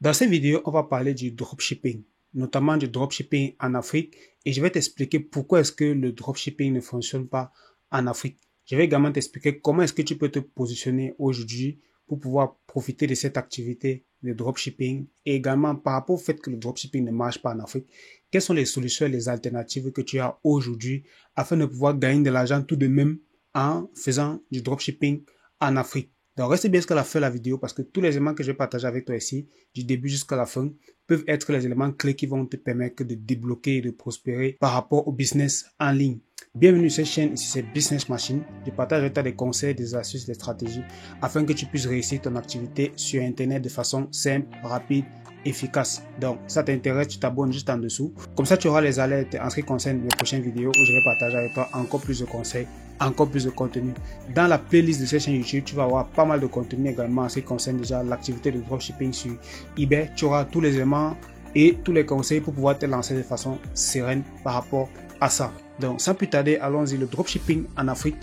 Dans cette vidéo, on va parler du dropshipping, notamment du dropshipping en Afrique, et je vais t'expliquer pourquoi est-ce que le dropshipping ne fonctionne pas en Afrique. Je vais également t'expliquer comment est-ce que tu peux te positionner aujourd'hui pour pouvoir profiter de cette activité de dropshipping, et également par rapport au fait que le dropshipping ne marche pas en Afrique, quelles sont les solutions et les alternatives que tu as aujourd'hui afin de pouvoir gagner de l'argent tout de même en faisant du dropshipping en Afrique. Donc, reste bien jusqu'à la fin de la vidéo parce que tous les éléments que je vais partager avec toi ici, du début jusqu'à la fin, peuvent être les éléments clés qui vont te permettre de débloquer et de prospérer par rapport au business en ligne. Bienvenue sur cette chaîne, ici c'est Business Machine. Je partage avec toi des conseils, des astuces, des stratégies afin que tu puisses réussir ton activité sur Internet de façon simple, rapide, efficace. Donc, ça t'intéresse, tu t'abonnes juste en dessous. Comme ça, tu auras les alertes en ce qui concerne mes prochaines vidéos où je vais partager avec toi encore plus de conseils, encore plus de contenu. Dans la playlist de cette chaîne YouTube, tu vas avoir pas mal de contenu également en ce qui concerne déjà l'activité de dropshipping sur eBay. Tu auras tous les éléments et tous les conseils pour pouvoir te lancer de façon sereine par rapport à ça. Donc, sans plus tarder, allons-y. Le dropshipping en Afrique,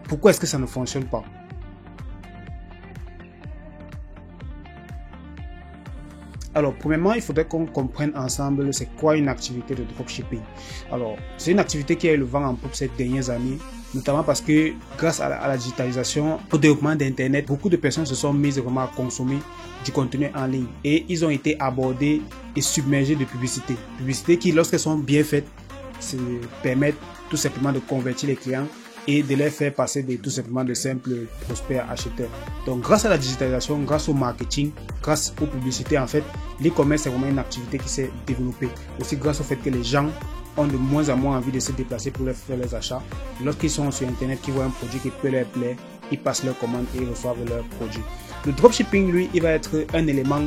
pourquoi est-ce que ça ne fonctionne pas? Alors, premièrement, il faudrait qu'on comprenne ensemble c'est quoi une activité de dropshipping. Alors, c'est une activité qui a eu le vent en poupe ces dernières années, notamment parce que grâce à la digitalisation, au développement d'Internet, beaucoup de personnes se sont mises vraiment à consommer du contenu en ligne et ils ont été abordés et submergés de publicités. Publicités qui, lorsqu'elles sont bien faites, permettent tout simplement de convertir les clients et de les faire passer tout simplement de simples prospects acheteurs. Donc grâce à la digitalisation, grâce au marketing, grâce aux publicités, en fait, l'e-commerce est vraiment une activité qui s'est développée. Aussi grâce au fait que les gens ont de moins en moins envie de se déplacer pour faire les achats. Lorsqu'ils sont sur Internet, qu'ils voient un produit qui peut leur plaire, ils passent leur commande et ils reçoivent leur produit. Le dropshipping, lui, il va être un élément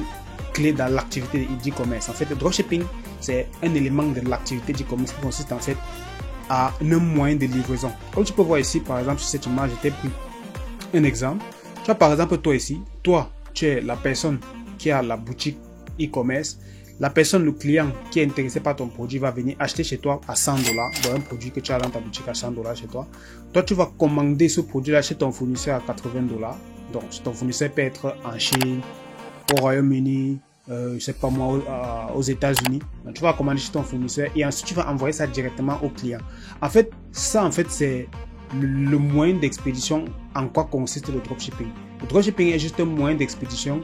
clé dans l'activité d'e-commerce. En fait, le dropshipping, c'est un élément de l'activité d'e-commerce qui consiste en fait à un moyen de livraison. Comme tu peux voir ici, par exemple, sur cette image, j'ai pris un exemple. Tu vois, par exemple, toi ici, toi, tu es la personne qui a la boutique e-commerce. La personne, le client qui est intéressé par ton produit va venir acheter chez toi à $100, donc un produit que tu as dans ta boutique à $100 chez toi. Toi, tu vas commander ce produit-là chez ton fournisseur à $80. Donc, ton fournisseur peut être en Chine, au Royaume-Uni, je sais pas moi, aux États-Unis. Donc, tu vas commander chez ton fournisseur et ensuite tu vas envoyer ça directement au client. En fait, ça, en fait, c'est le moyen d'expédition en quoi consiste le dropshipping. Le dropshipping est juste un moyen d'expédition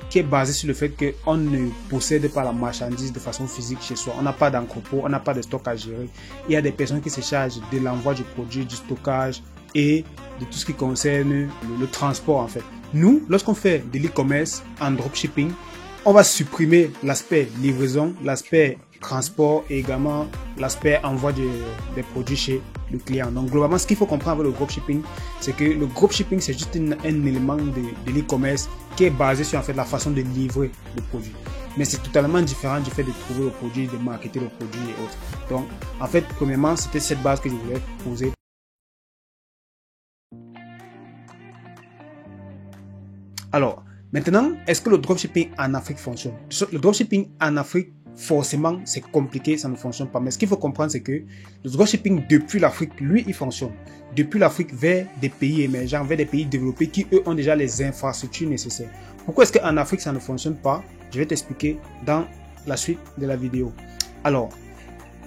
qui est basé sur le fait qu'on ne possède pas la marchandise de façon physique chez soi. On n'a pas d'entrepôt, on n'a pas de stock à gérer. Il y a des personnes qui se chargent de l'envoi du produit, du stockage et de tout ce qui concerne le transport en fait. Nous, lorsqu'on fait de l'e-commerce en dropshipping, on va supprimer l'aspect livraison, l'aspect transport et également l'aspect envoi des produits chez le client. Donc globalement, ce qu'il faut comprendre avec le dropshipping, c'est que le dropshipping, c'est juste un élément de l'e-commerce qui est basé sur en fait la façon de livrer le produit. Mais c'est totalement différent du fait de trouver le produit, de marketer le produit et autres. Donc en fait, premièrement, c'était cette base que je voulais poser. Alors, maintenant, est-ce que le dropshipping en Afrique fonctionne? Le dropshipping en Afrique, forcément, c'est compliqué, ça ne fonctionne pas. Mais ce qu'il faut comprendre, c'est que le dropshipping depuis l'Afrique, lui, il fonctionne. Depuis l'Afrique vers des pays émergents, vers des pays développés qui, eux, ont déjà les infrastructures nécessaires. Pourquoi est-ce qu'en Afrique, ça ne fonctionne pas? Je vais t'expliquer dans la suite de la vidéo. Alors,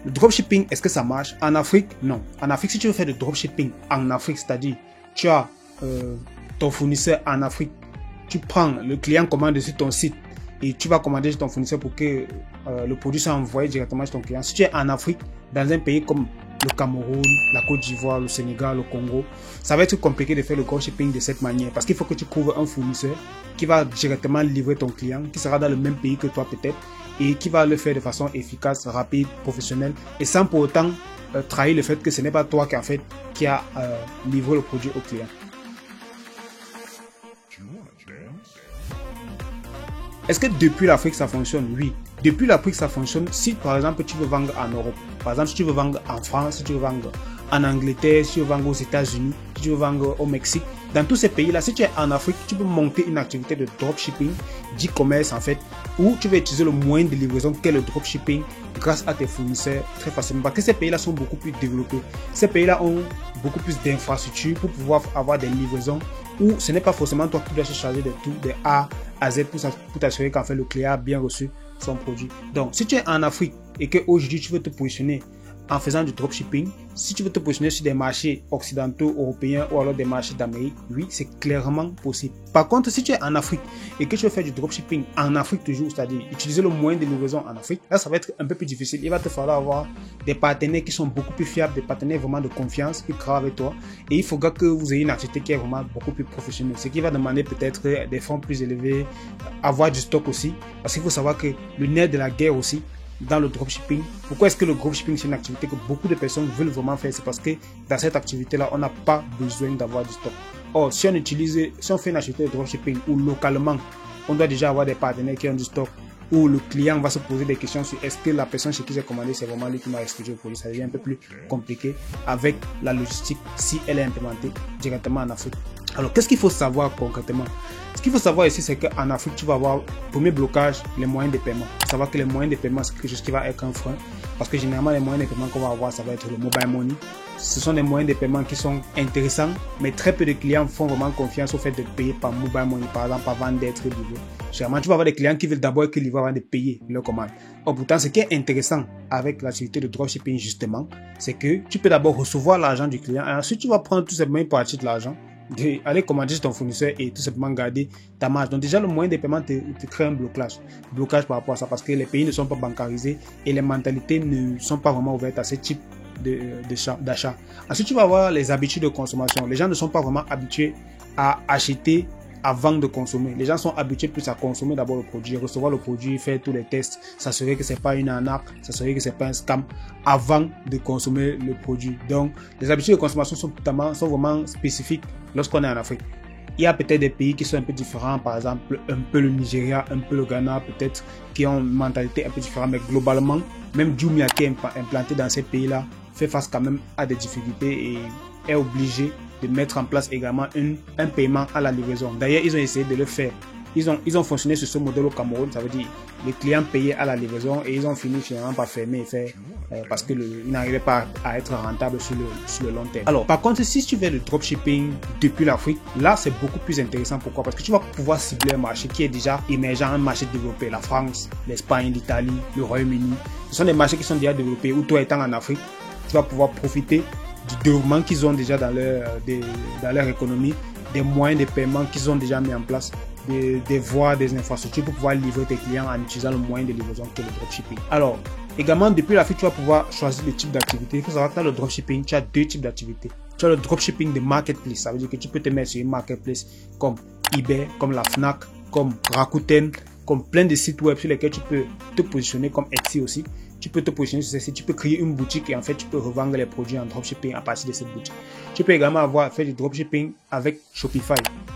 le dropshipping, est-ce que ça marche? En Afrique, non. En Afrique, si tu veux faire du dropshipping en Afrique, c'est-à-dire, tu as ton fournisseur en Afrique, tu prends le client commande sur ton site et tu vas commander chez ton fournisseur pour que le produit soit envoyé directement chez ton client. Si tu es en Afrique, dans un pays comme le Cameroun, la Côte d'Ivoire, le Sénégal, le Congo, ça va être compliqué de faire le dropshipping de cette manière parce qu'il faut que tu trouves un fournisseur qui va directement livrer ton client, qui sera dans le même pays que toi peut-être et qui va le faire de façon efficace, rapide, professionnelle et sans pour autant trahir le fait que ce n'est pas toi qui a livré le produit au client. Est-ce que depuis l'Afrique ça fonctionne? Oui. Depuis l'Afrique ça fonctionne si par exemple tu veux vendre en Europe. Par exemple si tu veux vendre en France, si tu veux vendre en Angleterre, si tu veux vendre aux États-Unis, si tu veux vendre au Mexique. Dans tous ces pays-là, si tu es en Afrique, tu peux monter une activité de dropshipping, d'e-commerce en fait, où tu vas utiliser le moyen de livraison qu'est le dropshipping grâce à tes fournisseurs très facilement. Parce que ces pays-là sont beaucoup plus développés. Ces pays-là ont beaucoup plus d'infrastructures pour pouvoir avoir des livraisons où ce n'est pas forcément toi qui dois se charger de tout, de A à Z pour t'assurer qu'en fait le client a bien reçu son produit. Donc, si tu es en Afrique et qu'aujourd'hui tu veux te positionner en faisant du dropshipping, si tu veux te positionner sur des marchés occidentaux, européens ou alors des marchés d'Amérique, oui, c'est clairement possible. Par contre, si tu es en Afrique et que tu veux faire du dropshipping en Afrique toujours, c'est-à-dire utiliser le moyen de livraison en Afrique, là, ça va être un peu plus difficile. Il va te falloir avoir des partenaires qui sont beaucoup plus fiables, des partenaires vraiment de confiance qui travaillent avec toi. Et il faudra que vous ayez une activité qui est vraiment beaucoup plus professionnelle. Ce qui va demander peut-être des fonds plus élevés, avoir du stock aussi. Parce qu'il faut savoir que le nerf de la guerre aussi, dans le dropshipping. Pourquoi est-ce que le dropshipping c'est une activité que beaucoup de personnes veulent vraiment faire? C'est parce que dans cette activité-là, on n'a pas besoin d'avoir du stock. Or, si on fait une activité de dropshipping où localement, on doit déjà avoir des partenaires qui ont du stock, où le client va se poser des questions sur est-ce que la personne chez qui j'ai commandé, c'est vraiment lui qui m'a expédié le produit. Ça devient un peu plus compliqué avec la logistique si elle est implémentée directement en Afrique. Alors, qu'est-ce qu'il faut savoir concrètement? Ce qu'il faut savoir ici, c'est qu'en Afrique, tu vas avoir, premier blocage, les moyens de paiement. Il faut savoir que les moyens de paiement, c'est quelque chose qui va être un frein. Parce que généralement, les moyens de paiement qu'on va avoir, ça va être le mobile money. Ce sont des moyens de paiement qui sont intéressants, mais très peu de clients font vraiment confiance au fait de payer par mobile money, par exemple, avant d'être livré. Généralement, tu vas avoir des clients qui veulent d'abord être livrés avant de payer leur commande. Or, pourtant, ce qui est intéressant avec l'activité de dropshipping, justement, c'est que tu peux d'abord recevoir l'argent du client et ensuite, tu vas prendre tout simplement une partie de l'argent, aller commander sur ton fournisseur et tout simplement garder ta marge. Donc déjà le moyen de paiement te crée un blocage par rapport à ça parce que les pays ne sont pas bancarisés et les mentalités ne sont pas vraiment ouvertes à ce type d'achat. Ensuite tu vas avoir les habitudes de consommation. Les gens ne sont pas vraiment habitués à acheter avant de consommer. Les gens sont habitués plus à consommer d'abord le produit, recevoir le produit, faire tous les tests, s'assurer que c'est pas une arnaque, s'assurer que c'est pas un scam avant de consommer le produit. Donc, les habitudes de consommation sont vraiment spécifiques lorsqu'on est en Afrique. Il y a peut-être des pays qui sont un peu différents, par exemple, un peu le Nigeria, un peu le Ghana, peut-être, qui ont une mentalité un peu différente, mais globalement, même Jumia qui est implanté dans ces pays-là, fait face quand même à des difficultés et est obligé de mettre en place également un paiement à la livraison. D'ailleurs, ils ont essayé de le faire. Ils ont fonctionné sur ce modèle au Cameroun, ça veut dire les clients payaient à la livraison et ils ont fini finalement par fermer et faire parce que ils n'arrivaient pas à être rentables sur le long terme. Alors, par contre, si tu fais du dropshipping depuis l'Afrique, là c'est beaucoup plus intéressant. Pourquoi? Parce que tu vas pouvoir cibler un marché qui est déjà émergent, un marché développé, la France, l'Espagne, l'Italie, le Royaume-Uni. Ce sont des marchés qui sont déjà développés où toi étant en Afrique, tu vas pouvoir profiter du développement qu'ils ont déjà dans leur économie, des moyens de paiement qu'ils ont déjà mis en place, des voies, des infrastructures pour pouvoir livrer tes clients en utilisant le moyen de livraison qui est le dropshipping. Alors, également, depuis l'Afrique, tu vas pouvoir choisir le type d'activité. Il faut savoir que dans le dropshipping, tu as deux types d'activités. Tu as le dropshipping de marketplace, ça veut dire que tu peux te mettre sur une marketplace comme eBay, comme la Fnac, comme Rakuten, comme plein de sites web sur lesquels tu peux te positionner, comme Etsy aussi. Tu peux te positionner sur ces sites, tu peux créer une boutique et en fait tu peux revendre les produits en dropshipping à partir de cette boutique. Tu peux également faire du dropshipping avec Shopify.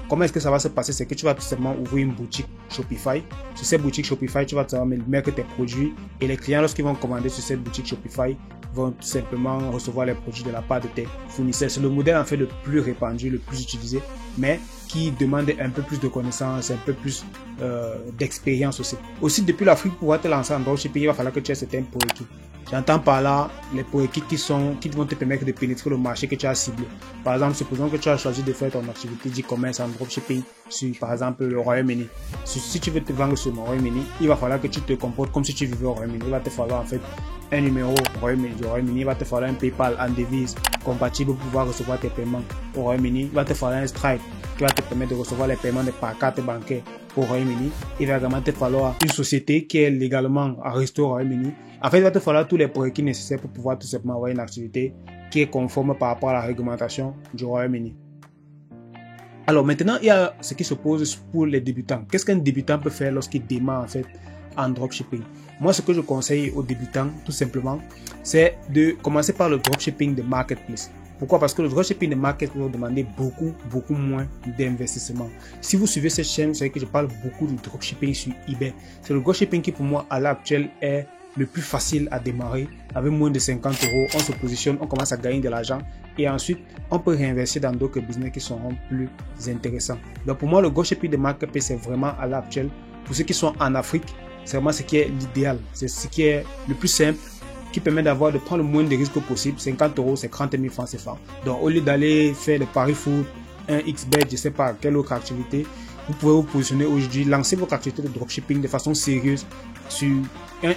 Comment est-ce que ça va se passer? C'est que tu vas tout simplement ouvrir une boutique Shopify. Sur cette boutique Shopify, tu vas te mettre tes produits et les clients, lorsqu'ils vont commander sur cette boutique Shopify, vont tout simplement recevoir les produits de la part de tes fournisseurs. C'est le modèle en fait le plus répandu, le plus utilisé, mais qui demande un peu plus de connaissances, un peu plus d'expérience aussi. Aussi, depuis l'Afrique, pour pouvoir te lancer en dropshipping, il va falloir que tu aies certains prérequis. J'entends par là les prérequis qui vont te permettre de pénétrer le marché que tu as ciblé. Par exemple, supposons que tu as choisi de faire ton activité d'e-commerce en dropshipping sur, par exemple, le Royaume-Uni. Si tu veux te vendre sur le Royaume-Uni, il va falloir que tu te comportes comme si tu vivais au Royaume-Uni. Il va te falloir en fait un numéro du Royaume-Uni. Il va te falloir un PayPal en devise compatible pour pouvoir recevoir tes paiements au Royaume-Uni. Il va te falloir un Stripe qui va te permettre de recevoir les paiements par carte bancaire au Royaume-Uni. Il va également te falloir une société qui est légalement enregistrée au Royaume-Uni. En fait, il va te falloir tous les prérequis nécessaires pour pouvoir tout simplement avoir une activité qui est conforme par rapport à la réglementation du Royaume-Uni. Alors maintenant, il y a ce qui se pose pour les débutants. Qu'est-ce qu'un débutant peut faire lorsqu'il démarre en fait en dropshipping? Moi, ce que je conseille aux débutants, tout simplement, c'est de commencer par le dropshipping de marketplace. Pourquoi? Parce que le dropshipping de marketplace va demander beaucoup moins d'investissement. Si vous suivez cette chaîne, vous savez que je parle beaucoup de dropshipping sur eBay. C'est le dropshipping qui, pour moi, à l'heure actuelle, est le plus facile à démarrer. Avec moins de 50 €, on se positionne, on commence à gagner de l'argent et ensuite, on peut réinvestir dans d'autres business qui seront plus intéressants. Donc, pour moi, le dropshipping de marketplace, c'est vraiment à l'heure actuelle, pour ceux qui sont en Afrique, c'est vraiment ce qui est l'idéal. C'est ce qui est le plus simple, qui permet de prendre le moins de risques possible. 50 €, c'est 30 000 francs CFA. Donc, au lieu d'aller faire le pari foot, un XBet, je sais pas, quelle autre activité, vous pouvez vous positionner aujourd'hui, lancer votre activité de dropshipping de façon sérieuse sur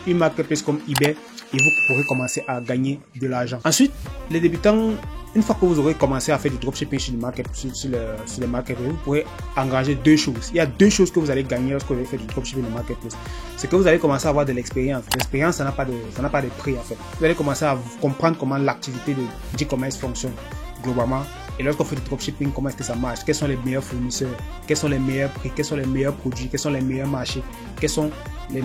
une marketplace comme eBay et vous pourrez commencer à gagner de l'argent. Ensuite, les débutants, une fois que vous aurez commencé à faire du dropshipping sur les marketplaces, vous pourrez engager deux choses. Il y a deux choses que vous allez gagner lorsque vous allez faire du dropshipping de marketplace. C'est que vous allez commencer à avoir de l'expérience. L'expérience, ça n'a pas de prix en fait. Vous allez commencer à comprendre comment l'activité de e-commerce fonctionne globalement. Et lorsqu'on fait du dropshipping, comment est-ce que ça marche? Quels sont les meilleurs fournisseurs? Quels sont les meilleurs prix? Quels sont les meilleurs produits? Quels sont les meilleurs marchés? Quels sont les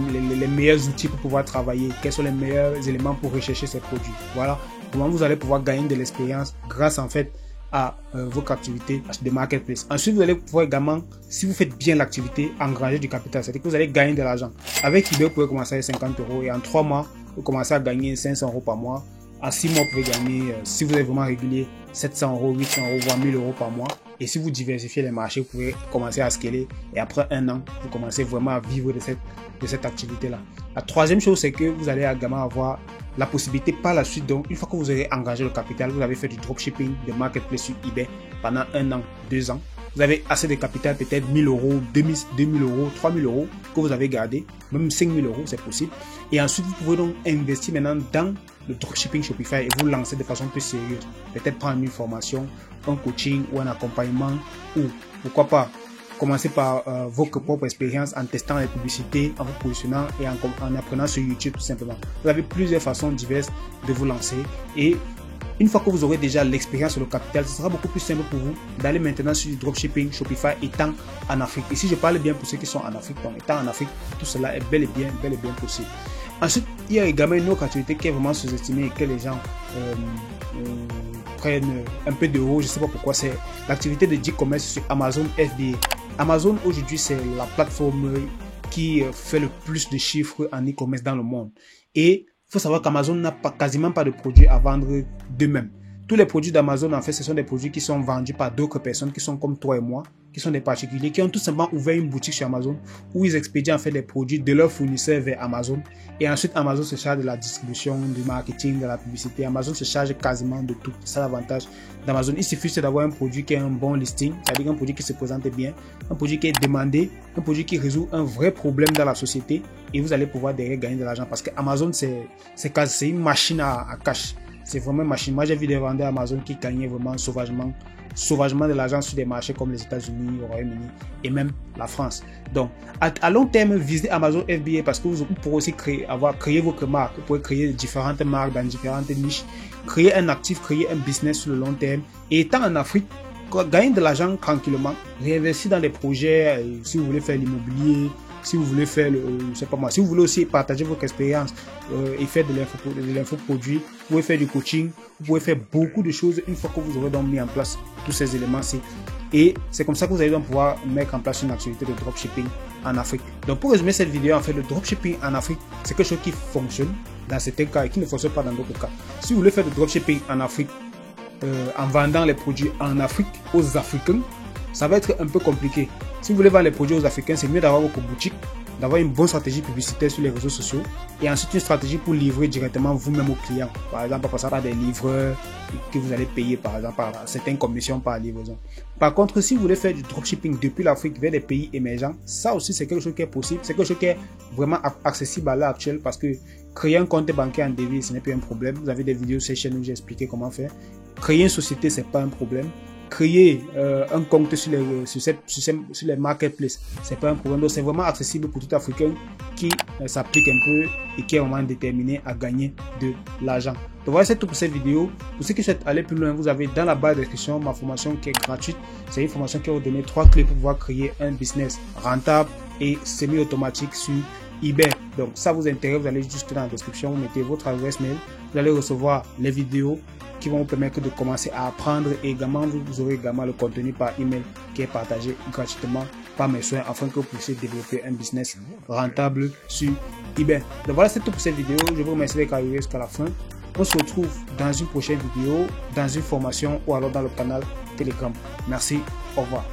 meilleurs outils pour pouvoir travailler? Quels sont les meilleurs éléments pour rechercher ces produits? Voilà comment vous allez pouvoir gagner de l'expérience grâce en fait à votre activité de marketplace. Ensuite, vous allez pouvoir également, si vous faites bien l'activité, engranger du capital. C'est-à-dire que vous allez gagner de l'argent. Avec eBay, vous pouvez commencer avec 50 € et en 3 mois, vous commencez à gagner 500 € par mois. En 6 mois, vous pouvez gagner, si vous êtes vraiment régulier, 700 €, 800 €, voire 1000 € par mois. Et si vous diversifiez les marchés, vous pouvez commencer à scaler. Et après un an, vous commencez vraiment à vivre de cette activité-là. La troisième chose, c'est que vous allez également avoir la possibilité par la suite, donc une fois que vous aurez engagé le capital, vous avez fait du dropshipping, de marketplace sur eBay pendant 1 an, 2 ans. Vous avez assez de capital, peut-être 1000 €, 2000 €, 3000 € que vous avez gardé, même 5000 €, c'est possible. Et ensuite, vous pouvez donc investir maintenant dans le dropshipping Shopify et vous lancer de façon plus sérieuse. Peut-être prendre une formation, un coaching ou un accompagnement, ou pourquoi pas commencer par votre propre expérience en testant les publicités, en vous positionnant et en apprenant sur YouTube tout simplement. Vous avez plusieurs façons diverses de vous lancer et une fois que vous aurez déjà l'expérience sur le capital, ce sera beaucoup plus simple pour vous d'aller maintenant sur du dropshipping Shopify étant en Afrique. Ici, je parle bien pour ceux qui sont en Afrique. Donc, étant en Afrique, tout cela est bel et bien possible. Ensuite, il y a également une autre activité qui est vraiment sous-estimée et que les gens prennent un peu de haut. Je ne sais pas pourquoi. C'est l'activité de e-commerce sur Amazon FBA. Amazon, aujourd'hui, c'est la plateforme qui fait le plus de chiffres en e-commerce dans le monde. Et il faut savoir qu'Amazon n'a quasiment pas de produits à vendre d'eux-mêmes. Tous les produits d'Amazon, en fait, ce sont des produits qui sont vendus par d'autres personnes qui sont comme toi et moi, qui sont des particuliers, qui ont tout simplement ouvert une boutique sur Amazon où ils expédient en fait les produits de leurs fournisseurs vers Amazon. Et ensuite, Amazon se charge de la distribution, du marketing, de la publicité. Amazon se charge quasiment de tout. C'est ça l'avantage d'Amazon. Il suffit d'avoir un produit qui a un bon listing, c'est-à-dire un produit qui se présente bien, un produit qui est demandé, un produit qui résout un vrai problème dans la société et vous allez pouvoir derrière gagner de l'argent parce que Amazon, c'est une machine à cash. C'est vraiment une machine. Moi, j'ai vu des vendeurs Amazon qui gagnaient vraiment sauvagement de l'argent sur des marchés comme les États-Unis, le Royaume-Uni et même la France. Donc, à long terme, visez Amazon FBA parce que vous pourrez aussi créer votre marque. Vous pouvez créer différentes marques dans différentes niches, créer un actif, créer un business sur le long terme. Et étant en Afrique, gagner de l'argent tranquillement, réinvestir dans des projets, si vous voulez faire l'immobilier, si vous voulez faire je sais pas moi, si vous voulez aussi partager votre expérience et faire de l'infoproduit, vous pouvez faire du coaching, vous pouvez faire beaucoup de choses une fois que vous aurez donc mis en place tous ces éléments-ci. Et c'est comme ça que vous allez donc pouvoir mettre en place une activité de dropshipping en Afrique. Donc pour résumer cette vidéo, en fait, le dropshipping en Afrique, c'est quelque chose qui fonctionne dans certains cas et qui ne fonctionne pas dans d'autres cas. Si vous voulez faire du dropshipping en Afrique, en vendant les produits en Afrique aux Africains, ça va être un peu compliqué. Si vous voulez vendre les produits aux Africains, c'est mieux d'avoir votre boutique, d'avoir une bonne stratégie publicitaire sur les réseaux sociaux et ensuite une stratégie pour livrer directement vous-même aux clients. Par exemple, en passant par des livreurs que vous allez payer par exemple par certaines commissions par livraison. Par contre, si vous voulez faire du dropshipping depuis l'Afrique vers des pays émergents, ça aussi c'est quelque chose qui est possible, c'est quelque chose qui est vraiment accessible à l'heure actuelle parce que créer un compte bancaire en devise, ce n'est plus un problème. Vous avez des vidéos sur cette chaîne où j'ai expliqué comment faire. Créer une société, c'est pas un problème. Créer un compte sur les marketplaces, c'est pas un problème. Donc c'est vraiment accessible pour tout Africain qui s'applique un peu et qui est vraiment déterminé à gagner de l'argent. Donc voilà, c'est tout pour cette vidéo. Pour ceux qui souhaitent aller plus loin, vous avez dans la barre de description ma formation qui est gratuite. C'est une formation qui va vous donner 3 clés pour pouvoir créer un business rentable et semi-automatique sur eBay. Donc ça vous intéresse, vous allez juste dans la description, vous mettez votre adresse mail, vous allez recevoir les vidéos qui vont vous permettre de commencer à apprendre et également vous aurez également le contenu par email qui est partagé gratuitement par mes soins afin que vous puissiez développer un business rentable sur eBay. Donc voilà, c'est tout pour cette vidéo. Je vous remercie d'être arrivé jusqu'à la fin. On se retrouve dans une prochaine vidéo, dans une formation ou alors dans le canal Telegram. Merci, au revoir.